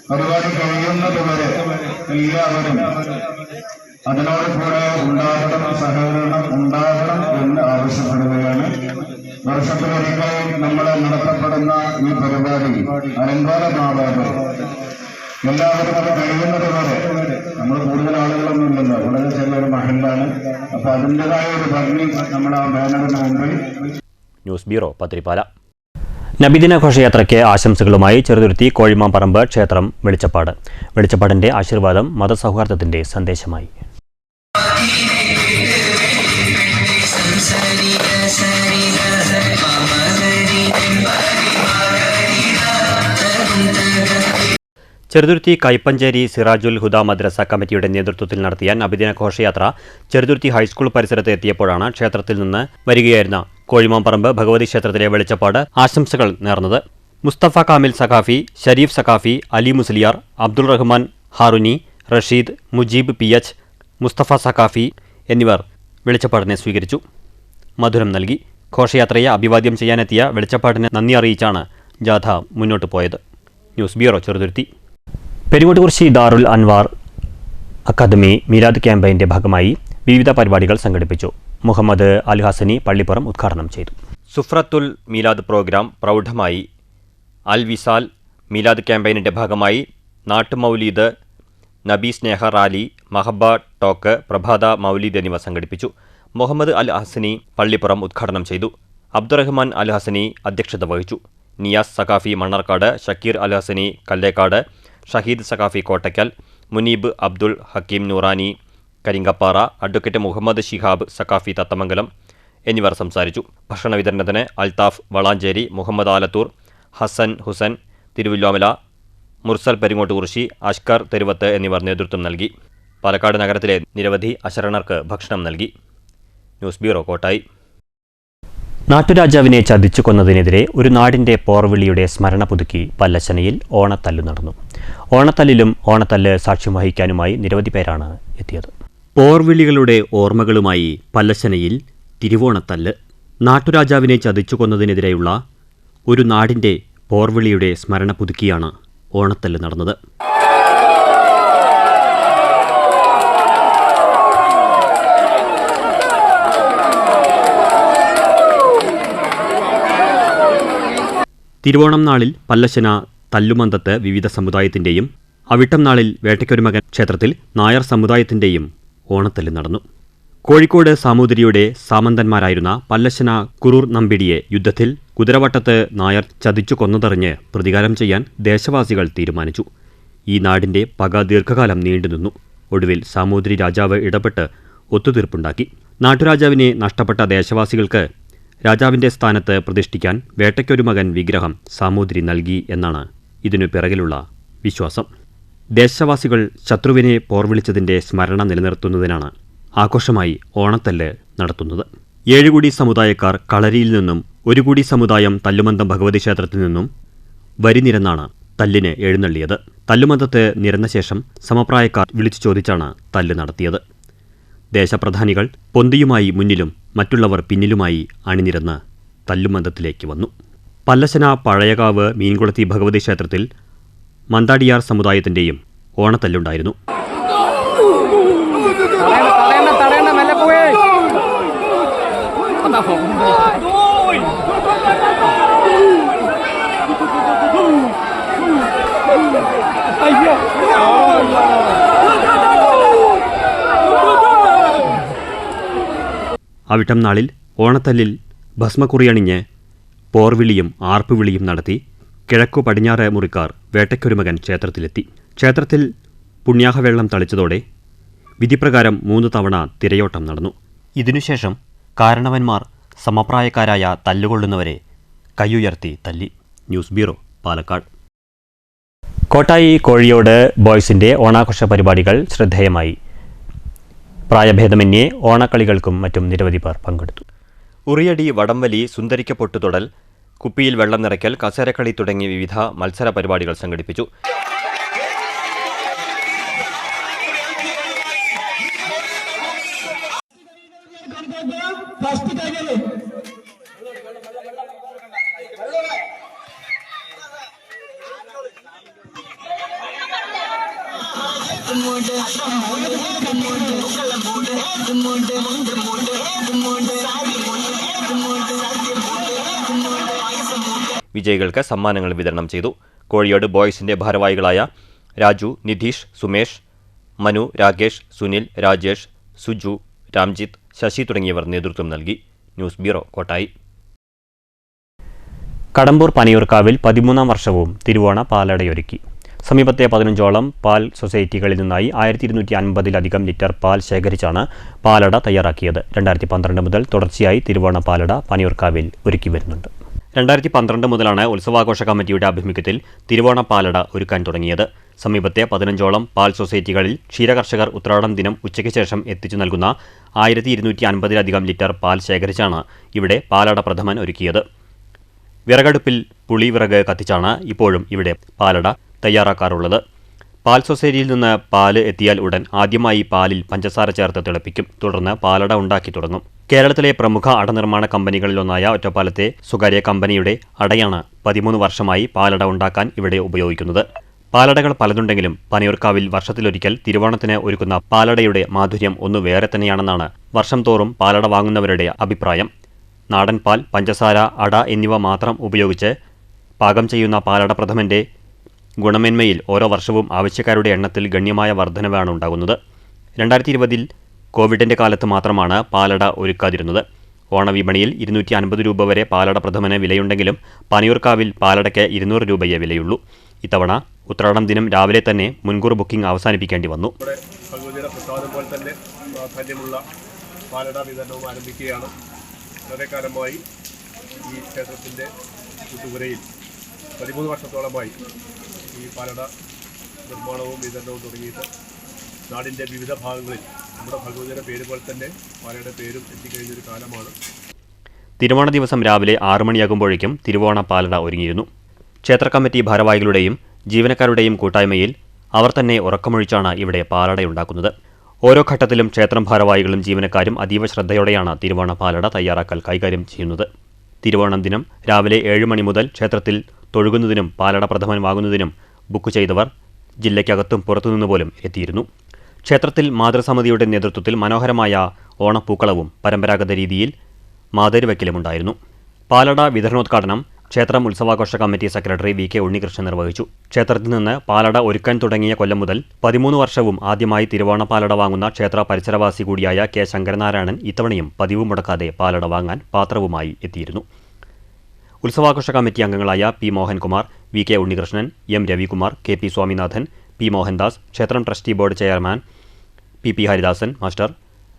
പരിപാടി കഴിയുന്നതുവരെ എല്ലാവരും അതിനോട് കൂടെ ഉണ്ടാകണം, സഹകരണം ഉണ്ടാകണം എന്ന് ആവശ്യപ്പെടുകയാണ്. വർഷത്തിലൊരിക്കൽ നമ്മൾ നടത്തപ്പെടുന്ന ഈ പരിപാടി അലങ്കാരമാവാതെ എല്ലാവരും അത് കഴിയുന്നതുവരെ, നമ്മൾ കൂടുതൽ ആളുകളൊന്നുമില്ലല്ലോ, വളരെ ചെറിയൊരു മഹല്ലാണ്. അപ്പൊ അതിൻ്റെതായ ഒരു ഭംഗി നമ്മൾ ആ ബാനറിന് മുമ്പിൽ. News bureau, Pathiripala. നബിദിന ഘോഷയാത്രയ്ക്ക് ആശംസകളുമായി ചെറുതുരുത്തി കോഴിമാമ്പറമ്പ് ക്ഷേത്രം വെളിച്ചപ്പാട്. വെളിച്ചപ്പാടിന്റെ ആശീർവാദം മതസൗഹാർദ്ദത്തിന്റെ സന്ദേശമായി. ചെറുതുരുത്തി കൈപ്പഞ്ചേരി സിറാജുൽ ഹുദ മദ്രസ കമ്മിറ്റിയുടെ നേതൃത്വത്തിൽ നടത്തിയ നബിദിന ഘോഷയാത്ര ചെറുതുരുത്തി ഹൈസ്കൂൾ പരിസരത്ത് എത്തിയപ്പോഴാണ് ക്ഷേത്രത്തിൽ നിന്ന് വരികയായിരുന്ന കോഴിമാമ്പറമ്പ് ഭഗവതി ക്ഷേത്രത്തിലെ വെളിച്ചപ്പാട് ആശംസകൾ നേർന്നത്. മുസ്തഫ കാമിൽ സഖാഫി, ഷരീഫ് സഖാഫി, അലി മുസ്ലിയാർ, അബ്ദുൾ റഹ്മാൻ ഹാറുനി, റഷീദ്, മുജീബ് PH, മുസ്തഫ സഖാഫി എന്നിവർ വെളിച്ചപ്പാടിനെ സ്വീകരിച്ചു. മധുരം നൽകി. ഘോഷയാത്രയെ അഭിവാദ്യം ചെയ്യാനെത്തിയ വെളിച്ചപ്പാടിനെ നന്ദി അറിയിച്ചാണ് ജാഥ മുന്നോട്ട് പോയത്. News bureau, Cheruthuruthy. Perungottukurissi Darul Anwar academy മീലാദ് ക്യാമ്പയിൻ്റെ ഭാഗമായി വിവിധ പരിപാടികൾ സംഘടിപ്പിച്ചു. മുഹമ്മദ് അൽ ഹസനി പള്ളിപ്പുറം ഉദ്ഘാടനം ചെയ്തു. സുഫ്രത്തുൽ മീലാദ് പ്രോഗ്രാം പ്രൗഢമായി. അൽ വിസാൽ മീലാദ് ക്യാമ്പയിനിൻ്റെ ഭാഗമായി നാട്ടുമൗലീദ്, നബി സ്നേഹ റാലി, മഹബ ടോക്ക്, പ്രഭാത മൗലീദ് എന്നിവ സംഘടിപ്പിച്ചു. മുഹമ്മദ് അൽ ഹസനി പള്ളിപ്പുറം ഉദ്ഘാടനം ചെയ്തു. അബ്ദുറഹ്മാൻ അൽ ഹസനി അധ്യക്ഷത വഹിച്ചു. നിയാസ് സഖാഫി മണ്ണാർക്കാട്, ഷക്കീർ അൽ ഹസനി കല്ലേക്കാട്, ഷഹീദ് സഖാഫി കോട്ടയ്ക്കൽ, മുനീബ് അബ്ദുൾ ഹക്കീം നൂറാനി കരിങ്കപ്പാറ, അഡ്വക്കേറ്റ് മുഹമ്മദ് ഷിഹാബ് സഖാഫി തത്തമംഗലം എന്നിവർ സംസാരിച്ചു. ഭക്ഷണ വിതരണത്തിന് അൽത്താഫ് വളാഞ്ചേരി, മുഹമ്മദ് ആലത്തൂർ, ഹസൻ ഹുസൻ തിരുവല്ലോമല, മുർസൽ പെരിങ്ങോട്ടുകുറിശി, അഷ്കർ തെരുവത്ത് എന്നിവർ നേതൃത്വം നൽകി. പാലക്കാട് നഗരത്തിലെ നിരവധി അശരണർക്ക് ഭക്ഷണം നൽകി. News bureau, Kottayi. നാട്ടുരാജാവിനെ ചതിച്ചു കൊന്നതിനെതിരെ ഒരു നാടിൻ്റെ പോർവിളിയുടെ സ്മരണ പുതുക്കി പല്ലശ്ശനയിൽ ഓണത്തല്ല് നടന്നു. ഓണത്തല്ലിലും ഓണത്തല്ല് സാക്ഷ്യം വഹിക്കാനുമായി നിരവധി പേരാണ് എത്തിയത്. പോർവിളികളുടെ ഓർമ്മകളുമായി പല്ലശ്ശനയിൽ തിരുവോണത്തല്ല്. നാട്ടുരാജാവിനെ ചതിച്ചു കൊന്നതിനെതിരെയുള്ള ഒരു നാടിൻ്റെ പോർവിളിയുടെ സ്മരണ പുതുക്കിയാണ് ഓണത്തല്ല് നടന്നത്. തിരുവോണം നാളിൽ പല്ലശ്ശന തല്ലുമന്തത്ത് വിവിധ സമുദായത്തിൻ്റെയും അവിട്ടം നാളിൽ വേട്ടയ്ക്കൊരുമകൻ ക്ഷേത്രത്തിൽ നായർ സമുദായത്തിൻ്റെയും ഓണത്തല്ല് നടന്നു. കോഴിക്കോട് സാമൂതിരിയുടെ സാമന്തന്മാരായിരുന്ന പല്ലശ്ശന കുറൂർ നമ്പിടിയെ യുദ്ധത്തിൽ കുതിരവട്ടത്ത് നായർ ചതിച്ചു കൊന്നതറിഞ്ഞ് പ്രതികാരം ചെയ്യാൻ ദേശവാസികൾ തീരുമാനിച്ചു. ഈ നാടിൻ്റെ പക ദീർഘകാലം നീണ്ടുനിന്നു. ഒടുവിൽ സാമൂതിരി രാജാവ് ഇടപെട്ട് ഒത്തുതീർപ്പുണ്ടാക്കി. നാട്ടുരാജാവിനെ നഷ്ടപ്പെട്ട ദേശവാസികൾക്ക് രാജാവിൻ്റെ സ്ഥാനത്ത് പ്രതിഷ്ഠിക്കാൻ വേട്ടയ്ക്കൊരുമകൻ വിഗ്രഹം സാമൂതിരി നൽകി എന്നാണ് ഇതിനു പിറകിലുള്ള വിശ്വാസം. ദേശവാസികൾ ശത്രുവിനെ പോർവിളിച്ചതിൻ്റെ സ്മരണ നിലനിർത്തുന്നതിനാണ് ആഘോഷമായി ഓണത്തല്ല് നടത്തുന്നത്. 7 കൂടി സമുദായക്കാർ കളരിയിൽ നിന്നും 1 കൂടി സമുദായം തല്ലുമന്തം ഭഗവതി ക്ഷേത്രത്തിൽ നിന്നും വരിനിരന്നാണ് തല്ലിന് എഴുന്നള്ളിയത്. തല്ലുമന്തത്ത് നിരന്ന ശേഷം സമപ്രായക്കാർ വിളിച്ചു ചോദിച്ചാണ് തല്ല് നടത്തിയത്. ദേശപ്രധാനികൾ പൊന്തിയുമായി മുന്നിലും മറ്റുള്ളവർ പിന്നിലുമായി അണിനിരന്ന് തല്ലുമന്തത്തിലേക്ക് വന്നു. പല്ലശ്ശന പഴയകാവ് മീൻകുളത്തി ഭഗവതി ക്ഷേത്രത്തിൽ മന്താടിയാർ സമുദായത്തിൻ്റെയും ഓണത്തല്ലുണ്ടായിരുന്നു. അവിട്ടം നാളിൽ ഓണത്തല്ലിൽ ഭസ്മക്കുറിയണിഞ്ഞ് പോർവിളിയും ആർപ്പുവിളിയും നടത്തി കിഴക്കു പടിഞ്ഞാറ് മുറിക്കാർ വേട്ടയ്ക്കൊരുമകൻ ക്ഷേത്രത്തിലെത്തി. ക്ഷേത്രത്തിൽ പുണ്യാഹവെള്ളം തളിച്ചതോടെ വിധിപ്രകാരം 3 തവണ തിരയോട്ടം നടന്നു. ഇതിനുശേഷം കാരണവന്മാർ സമപ്രായക്കാരായ തല്ലുകൊള്ളുന്നവരെ കൈയുയർത്തി തല്ലി. News bureau, Palakkad. കോട്ടായി കോഴിയോട് ബോയ്സിൻ്റെ ഓണാഘോഷ പരിപാടികൾ ശ്രദ്ധേയമായി. പ്രായഭേദമന്യേ ഓണക്കളികൾക്കും മറ്റും നിരവധി പേർ പങ്കെടുത്തു. ഉറിയടി, വടംവലി, സുന്ദരിക്ക പൊട്ടുതൊടൽ, കുപ്പിയിൽ വെള്ളം നിറയ്ക്കൽ, കസേരക്കളി തുടങ്ങി വിവിധ മത്സര പരിപാടികൾ സംഘടിപ്പിച്ചു. വിജയികൾക്ക് സമ്മാനങ്ങൾ വിതരണം ചെയ്തു. കോഴിയോട് ബോയ്സിന്റെ ഭാരവാഹികളായ രാജു, നിധീഷ്, സുമേഷ്, മനു, രാകേഷ്, സുനിൽ, രാജേഷ്, സുജു, രാംജിത്ത്, ശശി തുടങ്ങിയവർ നേതൃത്വം നൽകി. News bureau, Kottayi. കടമ്പൂർ പനിയൂർക്കാവിൽ 13ാം വർഷവും തിരുവോണ പാലടയൊരുക്കി. സമീപത്തെ 15ഓളം പാൽ സൊസൈറ്റികളിൽ നിന്നായി 1250-ലധികം ലിറ്റർ പാൽ ശേഖരിച്ചാണ് പാലട തയ്യാറാക്കിയത്. 2012 മുതൽ തുടർച്ചയായി തിരുവോണ പാലട പനിയൂർക്കാവിൽ ഒരുക്കി വരുന്നുണ്ട്. 2012 മുതലാണ് ഉത്സവാഘോഷ കമ്മിറ്റിയുടെ ആഭിമുഖ്യത്തിൽ തിരുവോണ പാലട ഒരുക്കാൻ തുടങ്ങിയത്. സമീപത്തെ 15ഓളം പാൽ സൊസൈറ്റികളിൽ ക്ഷീരകർഷകർ ഉത്രാടം ദിനം ഉച്ചയ്ക്ക് ശേഷം എത്തിച്ചു നൽകുന്ന 1250-ലധികം ലിറ്റർ പാൽ ശേഖരിച്ചാണ് ഇവിടെ പാലട പ്രഥമൻ ഒരുക്കിയത്. വിറകടുപ്പിൽ പുളിവിറക് കത്തിച്ചാണ് ഇപ്പോഴും ഇവിടെ പാലട തയ്യാറാക്കാറുള്ളത്. പാൽ സൊസൈറ്റിയിൽ നിന്ന് പാല് എത്തിയാൽ ഉടൻ ആദ്യമായി പാലിൽ പഞ്ചസാര ചേർത്ത് തിളപ്പിക്കും. തുടർന്ന് പാലട ഉണ്ടാക്കി തുടങ്ങും. കേരളത്തിലെ പ്രമുഖ അടനിർമ്മാണ കമ്പനികളിലൊന്നായ ഒറ്റപ്പാലത്തെ സ്വകാര്യ കമ്പനിയുടെ അടയാണ് 13 വർഷമായി പാലട ഉണ്ടാക്കാൻ ഇവിടെ ഉപയോഗിക്കുന്നത്. പാലടകൾ പലതുണ്ടെങ്കിലും പനിയൂർക്കാവിൽ വർഷത്തിലൊരിക്കൽ തിരുവോണത്തിന് ഒരുക്കുന്ന പാലടയുടെ മാധുര്യം ഒന്ന് വേറെ തന്നെയാണെന്നാണ് വർഷം തോറും പാലട വാങ്ങുന്നവരുടെ അഭിപ്രായം. നാടൻ പാൽ, പഞ്ചസാര, അട എന്നിവ മാത്രം ഉപയോഗിച്ച് പാകം ചെയ്യുന്ന പാലട പ്രഥമന്റെ ഗുണമേന്മയിൽ ഓരോ വർഷവും ആവശ്യക്കാരുടെ എണ്ണത്തിൽ ഗണ്യമായ വർധനവാണ് ഉണ്ടാകുന്നത്. 2020 കോവിഡിന്റെ കാലത്ത് മാത്രമാണ് പാലട ഒരുക്കാതിരുന്നത്. ഓണവിപണിയിൽ 250 രൂപ വരെ പാലട പ്രഥമന് വിലയുണ്ടെങ്കിലും പനിയൂർക്കാവിൽ പാലടയ്ക്ക് 200 രൂപയേ വിലയുള്ളൂ. ഇത്തവണ ഉത്രാടം ദിനം രാവിലെ തന്നെ മുൻകൂർ ബുക്കിംഗ് അവസാനിപ്പിക്കേണ്ടി വന്നു. ഭഗവതിയുടെ പ്രസാദം പോലെ തന്നെ പ്രാധാന്യമുള്ള പാലട വിതരണവും ആരംഭിക്കുകയാണ്. വളരെ കാലമായി ഈ ക്ഷേത്രത്തിൻ്റെ ചുറ്റുപുരയിൽ 13 വർഷത്തോളമായി ഈ പാലട നിർമ്മാണവും വിതരണവും തുടങ്ങിയിട്ട് നാടിൻ്റെ വിവിധ ഭാഗങ്ങളിൽ നമ്മുടെ ഭഗവതിയുടെ പേര് പോലെ തന്നെ പാലയുടെ പേരും എത്തിക്കഴിഞ്ഞൊരു കാലമാണ്. തിരുവോണ ദിവസം രാവിലെ 6 മണിയാകുമ്പോഴേക്കും തിരുവോണ പാലട ഒരുങ്ങിയിരുന്നു. ക്ഷേത്ര കമ്മിറ്റി ഭാരവാഹികളുടെയും ജീവനക്കാരുടെയും കൂട്ടായ്മയിൽ അവർ തന്നെ ഉറക്കമൊഴിച്ചാണ് ഇവിടെ പാലടയുണ്ടാക്കുന്നത്. ഓരോ ഘട്ടത്തിലും ക്ഷേത്രം ഭാരവാഹികളും ജീവനക്കാരും അതീവ ശ്രദ്ധയോടെയാണ് തിരുവോണ പാലട തയ്യാറാക്കൽ കൈകാര്യം ചെയ്യുന്നത്. തിരുവോണം ദിനം രാവിലെ 7 മണി മുതൽ ക്ഷേത്രത്തിൽ തൊഴുകുന്നതിനും പാലട പ്രഥമൻ വാങ്ങുന്നതിനും ബുക്ക് ചെയ്തവർ ജില്ലയ്ക്കകത്തും പുറത്തുനിന്നുപോലും എത്തിയിരുന്നു. ക്ഷേത്രത്തിൽ മാതൃസമിതിയുടെ നേതൃത്വത്തിൽ മനോഹരമായ ഓണപ്പൂക്കളവും പരമ്പരാഗത രീതിയിൽ മാതരുവയ്ക്കലുമുണ്ടായിരുന്നു. പാലട വിതരണോദ്ഘാടനം ക്ഷേത്രം ഉത്സവാഘോഷ കമ്മിറ്റി സെക്രട്ടറി VK ഉണ്ണികൃഷ്ണൻ നിർവഹിച്ചു. ക്ഷേത്രത്തിൽ നിന്ന് പാലട ഒരുക്കാൻ തുടങ്ങിയ കൊല്ലം മുതൽ 13 വർഷവും ആദ്യമായി തിരുവോണ പാലട വാങ്ങുന്ന ക്ഷേത്ര പരിസരവാസി കൂടിയായ K ശങ്കരനാരായണൻ ഇത്തവണയും പതിവ് മുടക്കാതെ പാലട വാങ്ങാൻ പാത്രവുമായി എത്തിയിരുന്നു. ഉത്സവാഘോഷ കമ്മിറ്റി അംഗങ്ങളായ P Mohankumar, VK Unnikrishnan, M Ravikumar, KP Swaminathan, P Mohandas, ക്ഷേത്രം trustee board chairman PP Haridasan master,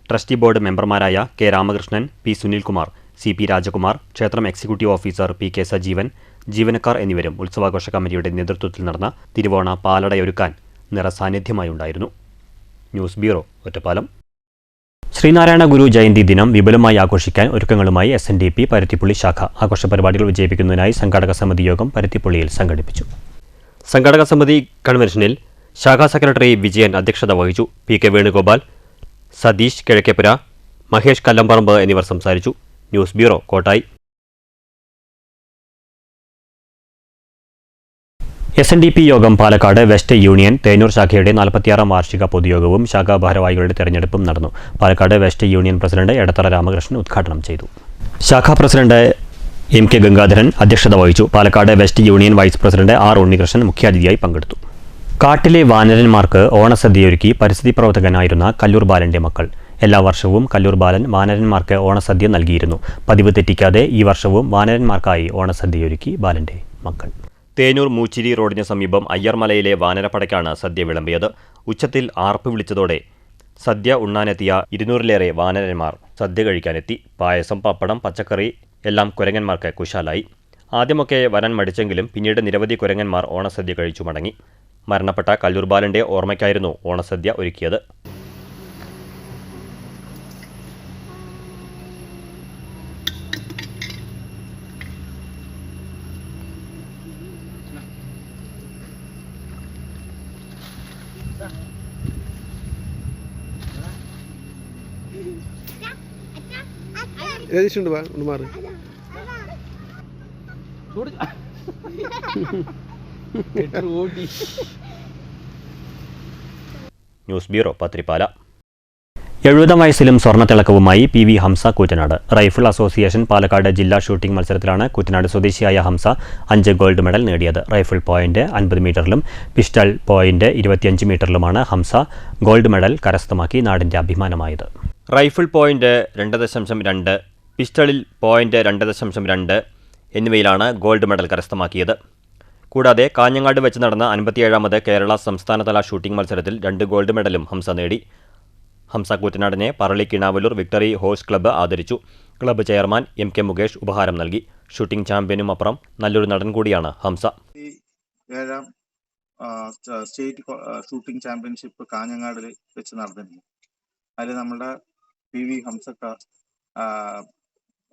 trustee board മെമ്പർമാരായ K Ramakrishnan, P Sunilkumar, CP Rajakumar, ക്ഷേത്രം എക്സിക്യൂട്ടീവ് ഓഫീസർ PK സജീവൻ, ജീവനക്കാർ എന്നിവരും ഉത്സവാഘോഷ കമ്മിറ്റിയുടെ നേതൃത്വത്തിൽ നടന്ന തിരുവോണ പാലടയൊരുക്കാൻ നിറസാന്നിധ്യമായുണ്ടായിരുന്നു. News bureau, Ottapalam. ശ്രീനാരായണ ഗുരു ജയന്തി ദിനം വിപുലമായി ആഘോഷിക്കാൻ ഒരുക്കങ്ങളുമായി SNDP പരുത്തിപ്പുള്ളി ശാഖ ആഘോഷ പരിപാടികൾ വിജയിപ്പിക്കുന്നതിനായി സംഘാടക സമിതി യോഗം പരുത്തിപ്പുള്ളിയിൽ സംഘടിപ്പിച്ചു. സംഘാടക സമിതി കൺവെൻഷനിൽ ശാഖാ സെക്രട്ടറി വിജയൻ അധ്യക്ഷത വഹിച്ചു. PK വേണുഗോപാൽ, സതീഷ് കിഴക്കേപ്പുര, മഹേഷ് കല്ലമ്പറമ്പ് എന്നിവർ സംസാരിച്ചു. News bureau, Kottayi. SNDP യോഗം പാലക്കാട് വെസ്റ്റ് യൂണിയൻ തേനൂർ ശാഖയുടെ 46-ാം വാർഷിക പൊതുയോഗവും ശാഖാ ഭാരവാഹികളുടെ തെരഞ്ഞെടുപ്പും നടന്നു. Palakkad west union president Edathara Ramakrishnan ഉദ്ഘാടനം ചെയ്തു. ശാഖാ പ്രസിഡന്റ് MK ഗംഗാധരൻ അധ്യക്ഷത വഹിച്ചു. Palakkad west union vice president R Unnikrishnan മുഖ്യാതിഥിയായി പങ്കെടുത്തു. കാട്ടിലെ വാനരന്മാർക്ക് ഓണസദ്യയൊരുക്കി പരിസ്ഥിതി പ്രവർത്തകനായിരുന്ന കല്ലൂർ ബാലന്റെ മക്കൾ. എല്ലാ വർഷവും കല്ലൂർ ബാലൻ വാനരന്മാർക്ക് ഓണസദ്യ നൽകിയിരുന്നു. പതിവ് തെറ്റിക്കാതെ ഈ വർഷവും വാനരന്മാർക്കായി ഓണസദ്യയൊരുക്കി ബാലന്റെ മക്കൾ. തേനൂർ മൂച്ചിരി റോഡിന് സമീപം അയ്യർമലയിലെ വാനരപ്പടയ്ക്കാണ് സദ്യ വിളമ്പിയത്. ഉച്ചത്തിൽ ആർപ്പ് വിളിച്ചതോടെ സദ്യ ഉണ്ണാനെത്തിയ 200-ലേറെ വാനരന്മാർ സദ്യ കഴിക്കാനെത്തി. പായസം, പപ്പടം, പച്ചക്കറി എല്ലാം കുരങ്ങന്മാർക്ക് കുശാലായി. ആദ്യമൊക്കെ വരാൻ മടിച്ചെങ്കിലും പിന്നീട് നിരവധി കുരങ്ങന്മാർ ഓണസദ്യ കഴിച്ചു മടങ്ങി. മരണപ്പെട്ട കല്ലൂർ ബാലന്റെ ഓർമ്മയ്ക്കായിരുന്നു ഓണസദ്യ ഒരുക്കിയത്. News bureau, Pathiripala. 70 വയസ്സിലും സ്വർണ്ണത്തിളക്കവുമായി PV Hamsa Koottanad. Rifle association Palakkad ജില്ലാ ഷൂട്ടിംഗ് മത്സരത്തിലാണ് കൂറ്റനാട് സ്വദേശിയായ ഹംസ 5 ഗോൾഡ് മെഡൽ നേടിയത്. റൈഫിൾ പോയിന്റ് 50 മീറ്ററിലും പിസ്റ്റൾ പോയിന്റ് 25 മീറ്ററിലുമാണ് ഹംസ ഗോൾഡ് മെഡൽ കരസ്ഥമാക്കി നാടിന്റെ അഭിമാനമായത്. റൈഫിൾ പോയിന്റ് 2.2, പിസ്റ്റളിൽ പോയിന്റ് 2.2 എന്നിവയിലാണ് ഗോൾഡ് മെഡൽ കരസ്ഥമാക്കിയത്. കൂടാതെ കാഞ്ഞങ്ങാട് വെച്ച് നടന്ന 57ാമത് കേരള സംസ്ഥാനതല ഷൂട്ടിംഗ് മത്സരത്തിൽ 2 ഗോൾഡ് മെഡലും ഹംസ നേടി. ഹംസ കൂറ്റനാടിനെ Parali Kinavallur victory horse club ആദരിച്ചു. ക്ലബ്ബ് ചെയർമാൻ MK മുകേഷ് ഉപഹാരം നൽകി. ഷൂട്ടിംഗ് ചാമ്പ്യനും അപ്പുറം നല്ലൊരു നടൻ കൂടിയാണ് ഹംസ. 7ാം സ്റ്റേറ്റ് ഷൂട്ടിംഗ് ചാമ്പ്യൻഷിപ്പ് കാഞ്ഞങ്ങാടിൽ വെച്ച് നടന്നിരുന്നു. അതിൽ നമ്മുടെ PV ഹംസക്ക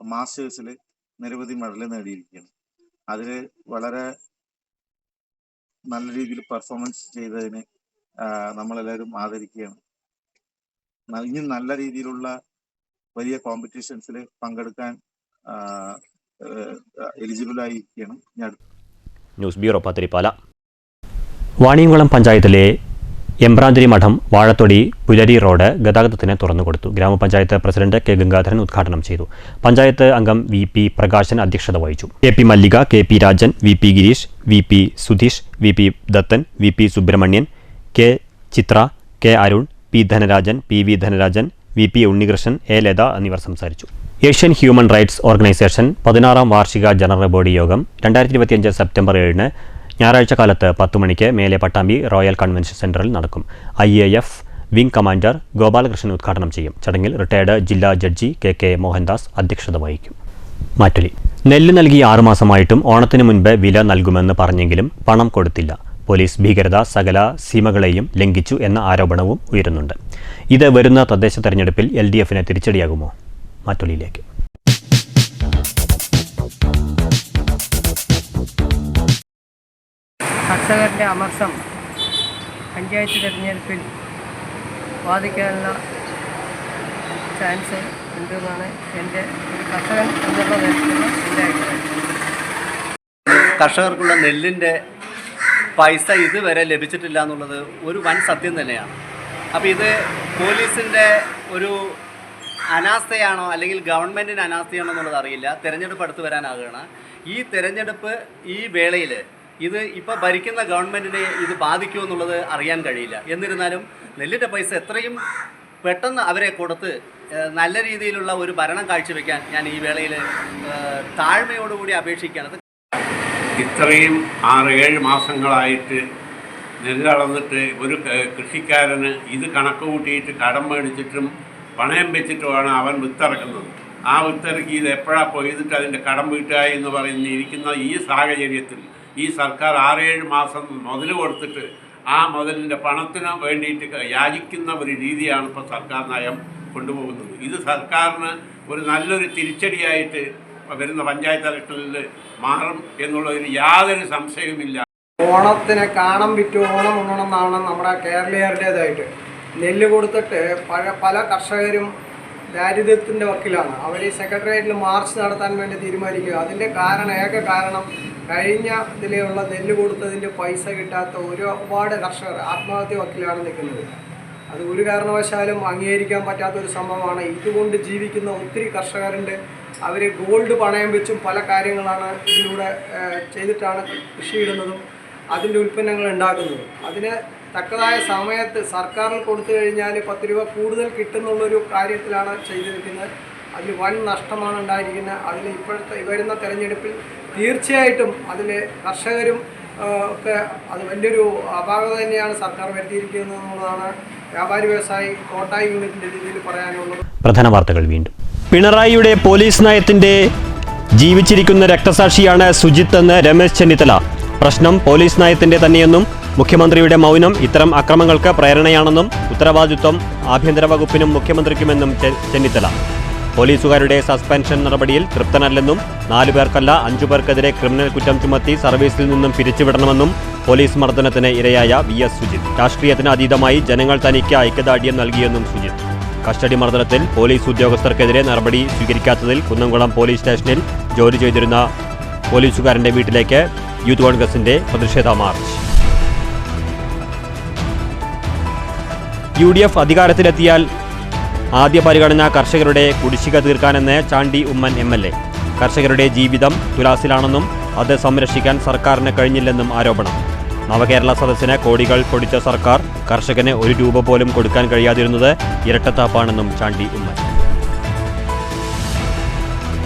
മാസ്റ്റേഴ്സിൽ നിരവധി മെഡൽ നേടിയിരിക്കുകയാണ്. അതിൽ വളരെ നല്ല രീതിയിൽ പെർഫോമൻസ് ചെയ്തതിന് നമ്മളെല്ലാവരും ആദരിക്കുകയാണ്. ഇനി നല്ല രീതിയിലുള്ള വലിയ കോമ്പറ്റീഷൻസിൽ പങ്കെടുക്കാൻ എലിജിബിൾ ആയിരിക്കണം. News bureau, Pathiripala. വാണിയംകുളം പഞ്ചായത്തിലെ എമ്പ്രാന്തിരി മഠം വാഴത്തൊടി പുലരി റോഡ് ഗതാഗതത്തിന് തുറന്നുകൊടുത്തു. ഗ്രാമപഞ്ചായത്ത് പ്രസിഡന്റ് കെ ഗംഗാധരൻ ഉദ്ഘാടനം ചെയ്തു. പഞ്ചായത്ത് അംഗം VP പ്രകാശൻ അധ്യക്ഷത വഹിച്ചു. KP Mallika, KP Rajan, VP Girish, VP Sudheesh, VP Dathan, VP Subramanian, K Chithra, K Arun, P Dhanarajan, PV Dhanarajan, VP Unnikrishnan, A Latha എന്നിവർ സംസാരിച്ചു. ഏഷ്യൻ ഹ്യൂമൻ റൈറ്റ്സ് ഓർഗനൈസേഷൻ 16ാം വാർഷിക ജനറൽ ബോഡി യോഗം 2025 സെപ്റ്റംബർ 7 ഞായറാഴ്ച കാലത്ത് 10 മണിക്ക് മേലെ പട്ടാമ്പി റോയൽ കൺവെൻഷൻ സെന്ററിൽ നടക്കും. IAF വിംഗ് കമാൻഡർ ഗോപാലകൃഷ്ണൻ ഉദ്ഘാടനം ചെയ്യും. ചടങ്ങിൽ റിട്ടയർഡ് ജില്ലാ ജഡ്ജി KK മോഹൻദാസ് അധ്യക്ഷത വഹിക്കും. മാറ്റൊലി. നെല്ല് നൽകി 6 മാസമായിട്ടും ഓണത്തിന് മുൻപ് വില നൽകുമെന്ന് പറഞ്ഞെങ്കിലും പണം കൊടുത്തില്ല. പോലീസ് ഭീകരത സകല സീമകളെയും ലംഘിച്ചു എന്ന ആരോപണവും ഉയരുന്നുണ്ട്. ഇത് വരുന്ന തദ്ദേശ തെരഞ്ഞെടുപ്പിൽ LDFന് തിരിച്ചടിയാകുമോ? മാറ്റൊലിയിലേക്ക്. കർഷകരുടെ അമർഷം പഞ്ചായത്ത് തിരഞ്ഞെടുപ്പിൽ ബാധിക്കാനുള്ള ചാൻസ് ഉണ്ടെന്നാണ് എൻ്റെ ഒരു കർഷകൻ എന്നുള്ള നിലയ്ക്കുള്ള എൻ്റെ അഭിപ്രായം. കർഷകർക്കുള്ള നെല്ലിൻ്റെ പൈസ ഇതുവരെ ലഭിച്ചിട്ടില്ല എന്നുള്ളത് ഒരു വൻ സത്യം തന്നെയാണ്. അപ്പോൾ ഇത് പോലീസിൻ്റെ ഒരു അനാസ്ഥയാണോ അല്ലെങ്കിൽ ഗവൺമെൻറ്റിൻ്റെ അനാസ്ഥയാണോ എന്നുള്ളത് അറിയില്ല. തിരഞ്ഞെടുപ്പ് അടുത്ത് വരാനാകുകയാണ്. ഈ തിരഞ്ഞെടുപ്പ് ഈ വേളയിൽ ഇത് ഇപ്പോൾ ഭരിക്കുന്ന ഗവൺമെൻറ്റിനെ ഇത് ബാധിക്കുമോ എന്നുള്ളത് അറിയാൻ കഴിയില്ല. എന്നിരുന്നാലും നെല്ലിൻ്റെ പൈസ എത്രയും പെട്ടെന്ന് അവരെ കൊടുത്ത് നല്ല രീതിയിലുള്ള ഒരു ഭരണം കാഴ്ചവെക്കാൻ ഞാൻ ഈ വേളയിൽ താഴ്മയോടുകൂടി അപേക്ഷിക്കുകയാണ്. ഇത്രയും 6-7 മാസങ്ങളായിട്ട് നെല്ലളന്നിട്ട് ഒരു കൃഷിക്കാരന് ഇത് കണക്ക് കൂട്ടിയിട്ട് കടം മേടിച്ചിട്ടും പണയം വെച്ചിട്ടുമാണ് അവൻ വിത്തിറക്കുന്നത്. ആ വിത്തിറക്കി ഇത് എപ്പോഴാണ് കൊയ്തിട്ട് അതിൻ്റെ കടം വീട്ടുക എന്ന് ഇരിക്കുന്ന ഈ സാഹചര്യത്തിൽ ഈ സർക്കാർ 6-7 മാസം മുതൽ കൊടുത്തിട്ട് ആ മുതലിൻ്റെ പണത്തിന് വേണ്ടിയിട്ട് യാചിക്കുന്ന ഒരു രീതിയാണ് ഇപ്പോൾ സർക്കാർ നയം കൊണ്ടുപോകുന്നത്. ഇത് സർക്കാരിന് ഒരു നല്ലൊരു തിരിച്ചടിയായിട്ട് വരുന്ന പഞ്ചായത്ത് ഇലക്ഷനിൽ മാറും എന്നുള്ളതിന് യാതൊരു സംശയവുമില്ല. ഓണത്തിന് കാണം വിറ്റ് ഓണം ഉണ്ണണമെന്നാണ് നമ്മുടെ കേരളീയരുടേതായിട്ട്. നെല്ല് കൊടുത്തിട്ട് പല കർഷകരും ദാരിദ്ര്യത്തിൻ്റെ വക്കിലാണ്. അവർ ഈ സെക്രട്ടേറിയറ്റിൽ മാർച്ച് നടത്താൻ വേണ്ടി തീരുമാനിക്കുക. അതിൻ്റെ ഏക കാരണം കഴിഞ്ഞ ഇതിലുള്ള നെല്ല് കൊടുത്തതിൻ്റെ പൈസ കിട്ടാത്ത ഒരുപാട് കർഷകർ ആത്മഹത്യ വക്കിലാണ് നിൽക്കുന്നത്. അത് ഒരു കാരണവശാലും അംഗീകരിക്കാൻ പറ്റാത്തൊരു സംഭവമാണ്. ഇതുകൊണ്ട് ജീവിക്കുന്ന ഒത്തിരി കർഷകരുണ്ട്. അവർ ഗോൾഡ് പണയം വെച്ചും പല കാര്യങ്ങളാണ് ഇതിലൂടെ ചെയ്തിട്ടാണ് കൃഷിയിടുന്നതും അതിൻ്റെ ഉൽപ്പന്നങ്ങൾ ഉണ്ടാക്കുന്നതും. അതിന് തക്കതായ സമയത്ത് സർക്കാരിൽ കൊടുത്തു കഴിഞ്ഞാൽ 10 രൂപ കൂടുതൽ കിട്ടുന്നുള്ളൊരു കാര്യത്തിലാണ് ചെയ്തിരിക്കുന്നത്. അതിൽ വൻ നഷ്ടമാണ് ഉണ്ടായിരിക്കുന്നത്. അതിൽ വരുന്ന തെരഞ്ഞെടുപ്പിൽ തീർച്ചയായിട്ടും അതിൽ കർഷകരും ഒക്കെ അത് വലിയൊരു അപാകത തന്നെയാണ് സർക്കാർ വരുത്തിയിരിക്കുന്നത് എന്നുള്ളതാണ് വ്യാപാരി വ്യവസായി കോട്ടായി യൂണിറ്റിൻ്റെ രീതിയിൽ പറയാനുള്ളത്. പ്രധാന വാർത്തകൾ വീണ്ടും. പിണറായിയുടെ പോലീസ് നയത്തിന്റെ ജീവിച്ചിരിക്കുന്ന രക്തസാക്ഷിയാണ് സുജിത്ത് എന്ന് രമേശ് ചെന്നിത്തല. പ്രശ്നം പോലീസ് നയത്തിന്റെ തന്നെയെന്നും മുഖ്യമന്ത്രിയുടെ മൗനം ഇത്തരം അക്രമങ്ങൾക്ക് പ്രേരണയാണെന്നും ഉത്തരവാദിത്വം ആഭ്യന്തര വകുപ്പിനും മുഖ്യമന്ത്രിക്കുമെന്നും ചെന്നിത്തല. പോലീസുകാരുടെ സസ്പെൻഷൻ നടപടിയിൽ തൃപ്തനല്ലെന്നും 4 പേർക്കല്ല 5 പേർക്കെതിരെ ക്രിമിനൽ കുറ്റം ചുമത്തി സർവീസിൽ നിന്നും പിരിച്ചുവിടണമെന്നും പോലീസ് മർദ്ദനത്തിന് ഇരയായ VS സുജിത്ത്. രാഷ്ട്രീയത്തിന് അതീതമായി ജനങ്ങൾ തനിക്ക് ഐക്യദാർഢ്യം നൽകിയെന്നും സുജിത്ത്. കസ്റ്റഡി മർദ്ദനത്തിൽ പോലീസ് ഉദ്യോഗസ്ഥർക്കെതിരെ നടപടി സ്വീകരിക്കാത്തതിൽ കുന്നംകുളം പോലീസ് സ്റ്റേഷനിൽ ജോലി ചെയ്തിരുന്ന പോലീസുകാരന്റെ വീട്ടിലേക്ക് യൂത്ത് കോൺഗ്രസിന്റെ പ്രതിഷേധ മാർച്ച്. UDF അധികാരത്തിലെത്തിയാൽ ആദ്യ പരിഗണന കർഷകരുടെ കുടിശ്ശിക തീർക്കാനെന്ന് ചാണ്ടി ഉമ്മൻ MLA. കർഷകരുടെ ജീവിതം തുലാസിലാണെന്നും അത് സംരക്ഷിക്കാൻ സർക്കാരിന് കഴിഞ്ഞില്ലെന്നും ആരോപണം. നവകേരള സദസ്സിന് കോടികൾ പൊടിച്ച സർക്കാർ കർഷകന് 1 രൂപ പോലും കൊടുക്കാൻ കഴിയാതിരുന്നത് ഇരട്ടത്താപ്പാണെന്നും ചാണ്ടി ഉമ്മൻ.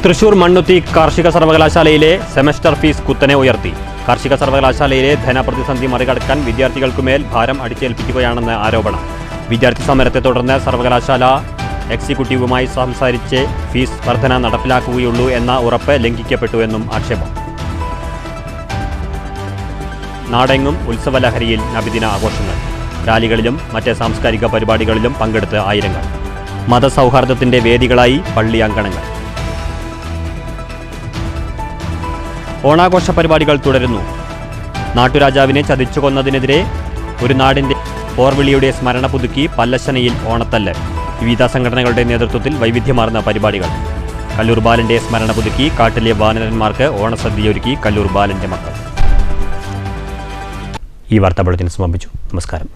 തൃശൂർ മണ്ണുത്തി കാർഷിക സർവകലാശാലയിലെ സെമസ്റ്റർ ഫീസ് കുത്തനെ ഉയർത്തി. കാർഷിക സർവകലാശാലയിലെ ധനപ്രതിസന്ധി മറികടക്കാൻ വിദ്യാർത്ഥികൾക്കുമേൽ ഭാരം അടിച്ചേൽപ്പിക്കുകയാണെന്ന് ആരോപണം. വിദ്യാർത്ഥി സമരത്തെ തുടർന്ന് സർവകലാശാല എക്സിക്യൂട്ടീവുമായി സംസാരിച്ച് ഫീസ് വർധന നടപ്പിലാക്കുകയുള്ളൂ എന്ന ഉറപ്പ് ലംഘിക്കപ്പെട്ടുവെന്നും ആക്ഷേപം. നാടെങ്ങും ഉത്സവലഹരിയിൽ നബിദിന ആഘോഷങ്ങൾ. റാലികളിലും മറ്റ് സാംസ്കാരിക പരിപാടികളിലും പങ്കെടുത്ത് ആയിരങ്ങൾ. മതസൗഹാർദ്ദത്തിന്റെ വേദികളായി പള്ളി അങ്കണങ്ങൾ. ഓണാഘോഷ പരിപാടികൾ തുടരുന്നു. നാട്ടുരാജാവിനെ ചതിച്ചു കൊന്നതിനെതിരെ ഒരു നാടിന്റെ പോർവിളിയുടെ സ്മരണ പുതുക്കി പല്ലശ്ശനയിൽ ഓണത്തല്ല്. വിവിധ സംഘടനകളുടെ നേതൃത്വത്തിൽ വൈവിധ്യമാർന്ന പരിപാടികൾ. കല്ലൂർ ബാലന്റെ സ്മരണ പുതുക്കി കാട്ടിലെ വാനരന്മാർക്ക് ഓണസദ്യയൊരുക്കി കല്ലൂർ ബാലന്റെ മക്കൾ. ഈ വാർത്താ ബുള്ളറ്റിൻ സമാപിച്ചു. നമസ്കാരം.